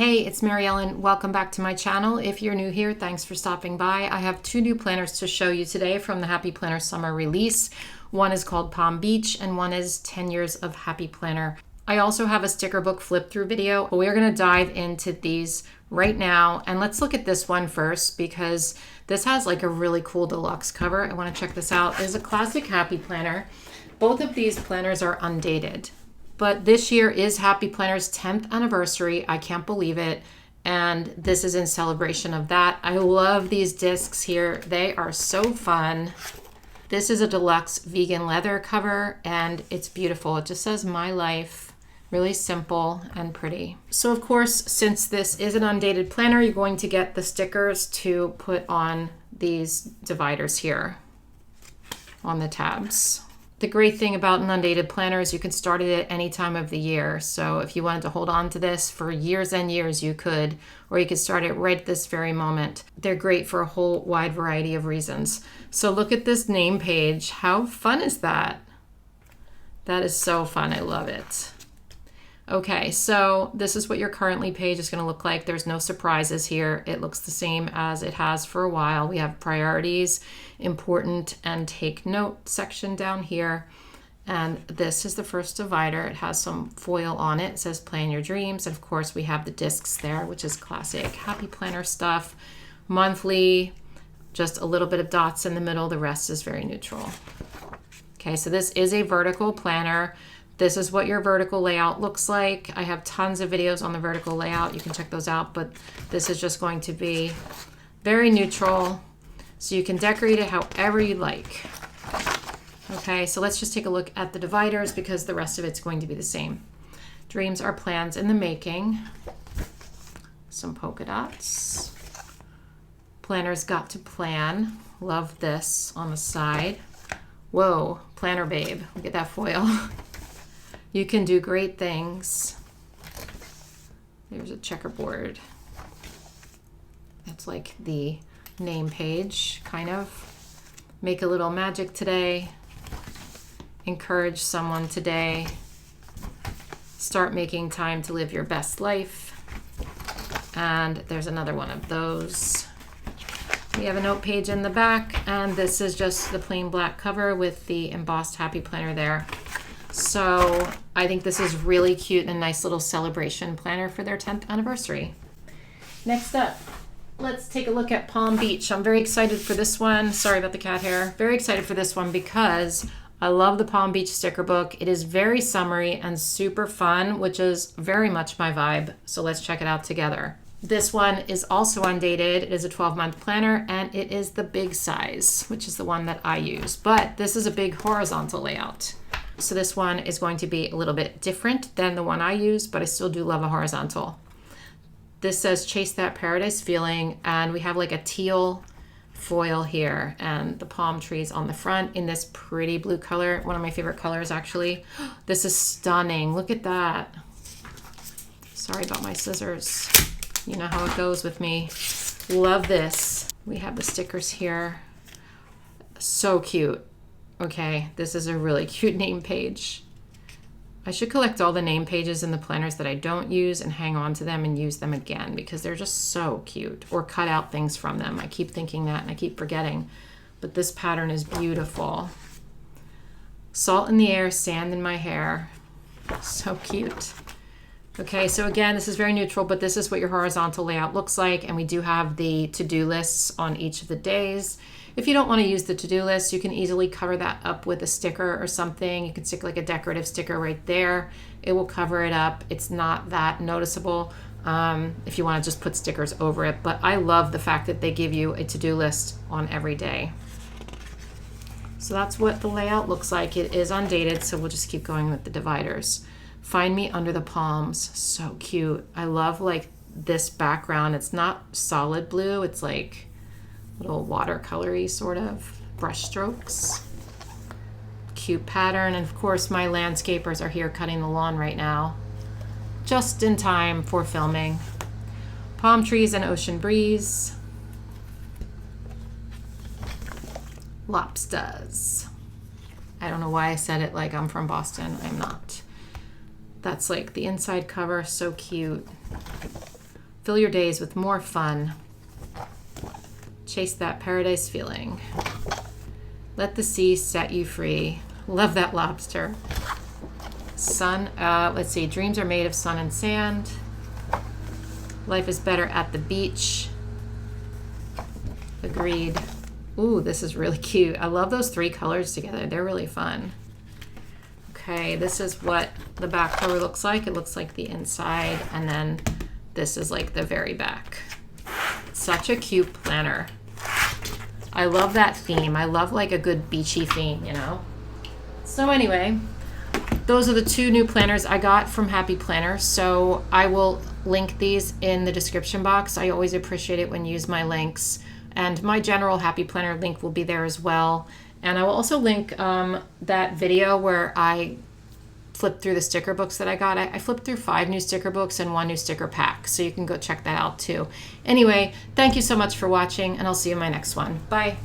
Hey, it's Mary Ellen. Welcome back to my channel. If you're new here, thanks for stopping by. I have two new planners to show you today from the Happy Planner Summer release. One is called Palm Beach and one is 10 Years of Happy Planner. I also have a sticker book flip through video, but we are going to dive into these right now. And let's look at this one first because this has like a really cool deluxe cover. I want to check this out. It's a classic Happy Planner. Both of these planners are undated. But this year is Happy Planner's 10th anniversary. I can't believe it. And this is in celebration of that. I love these discs here. They are so fun. This is a deluxe vegan leather cover and it's beautiful. It just says My Life. Really simple and pretty. So of course, since this is an undated planner, you're going to get the stickers to put on these dividers here on the tabs. The great thing about an undated planner is you can start it at any time of the year. So if you wanted to hold on to this for years and years, you could, or you could start it right this very moment. They're great for a whole wide variety of reasons. So look at this name page. How fun is that? That is so fun. I love it. Okay, so this is what your currently page is going to look like. There's no surprises here. It looks the same as it has for a while. We have priorities, important, and take note section down here. And this is the first divider. It has some foil on it. It says Plan Your Dreams. And of course, we have the discs there, which is classic Happy Planner stuff. Monthly, just a little bit of dots in the middle. The rest is very neutral. Okay, so this is a vertical planner. This is what your vertical layout looks like. I have tons of videos on the vertical layout. You can check those out, but this is just going to be very neutral. So you can decorate it however you like. Okay, so let's just take a look at the dividers because the rest of it's going to be the same. Dreams are plans in the making. Some polka dots. Planners got to plan. Love this on the side. Whoa, planner babe. Look at that foil. You can do great things. There's a checkerboard. That's like the name page, kind of. Make a little magic today. Encourage someone today. Start making time to live your best life. And there's another one of those. We have a note page in the back, and this is just the plain black cover with the embossed Happy Planner there. So I think this is really cute and a nice little celebration planner for their 10th anniversary. Next up, let's take a look at Palm Beach. I'm very excited for this one. Sorry about the cat hair. Very excited for this one because I love the Palm Beach sticker book. It is very summery and super fun, which is very much my vibe. So let's check it out together. This one is also undated. It is a 12-month planner and it is the big size, which is the one that I use. But this is a big horizontal layout. So this one is going to be a little bit different than the one I use, but I still do love a horizontal. This says Chase That Paradise Feeling, and we have like a teal foil here and the palm trees on the front in this pretty blue color. One of my favorite colors, actually. This is stunning. Look at that. Sorry about my scissors. You know how it goes with me. Love this. We have the stickers here. So cute. Okay, this is a really cute name page. I should collect all the name pages in the planners that I don't use and hang on to them and use them again because they're just so cute, or cut out things from them. I keep thinking that and I keep forgetting, but this pattern is beautiful. Salt in the air, sand in my hair. So cute. Okay, so again, this is very neutral, but this is what your horizontal layout looks like, and we do have the to-do lists on each of the days. If you don't want to use the to-do list, you can easily cover that up with a sticker or something. You can stick like a decorative sticker right there. It will cover it up. It's not that noticeable if you want to just put stickers over it, but I love the fact that they give you a to-do list on every day. So that's what the layout looks like. It is undated, so we'll just keep going with the dividers. Find Me Under the Palms. So cute. I love like this background. It's not solid blue. It's like little watercolory sort of brush strokes. Cute pattern. And of course my landscapers are here cutting the lawn right now. Just in time for filming. Palm trees and ocean breeze. Lobsters. I don't know why I said it like I'm from Boston. I'm not. That's like the inside cover, so cute. Fill your days with more fun. Chase that paradise feeling. Let the sea set you free. Love that lobster. Sun, let's see, dreams are made of sun and sand. Life is better at the beach. Agreed. Ooh, this is really cute. I love those 3 colors together. They're really fun. Okay, this is what the back cover looks like. It looks like the inside, and then this is like the very back. Such a cute planner. I love that theme. I love like a good beachy theme, you know? So anyway, those are the 2 new planners I got from Happy Planner. So I will link these in the description box. I always appreciate it when you use my links. And my general Happy Planner link will be there as well. And I will also link that video where I flipped through the sticker books that I got. I flipped through 5 new sticker books and 1 new sticker pack. So you can go check that out too. Anyway, thank you so much for watching, and I'll see you in my next one. Bye.